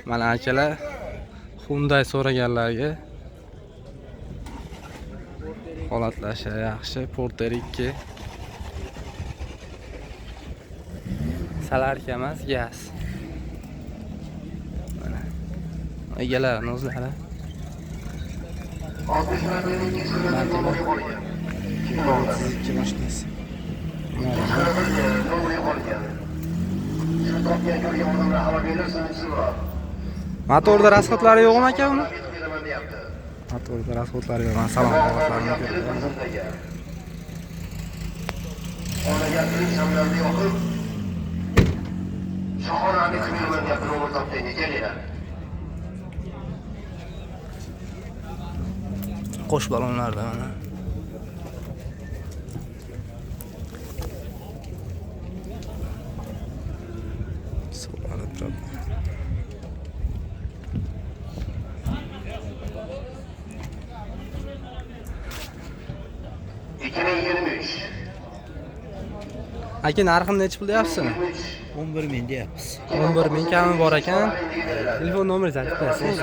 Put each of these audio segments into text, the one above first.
Mana akalar Hyundai so'raganlarga holatlashi yaxshi. Porter 2. Salarka emas, gaz. Mana egalarning o'zlari. Motorda rasxotlari yo'qmi aka uni? Motorda rasxotlari yo'q. Salon holatlarini qo'sh balonlarda mana. So'ralib turadi. Aka narxini necha pul deyapsiz? 11.000 deyapmiz. 11.000 kami bor ekan. Telefon nomeringizni aytib berasiz.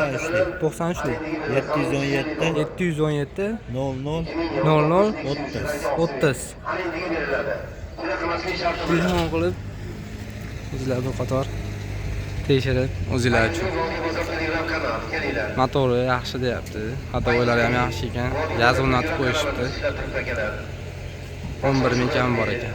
93 93 717 00 00 30. 30. Telefon qilib o'zingizlar bir qator tekshirib o'zingizlar uchun. Motori yaxshi deyapti. Xatovoylari ham yaxshi ekan. Gaz o'rnatib qo'yishibdi. 11.000 kami bor ekan.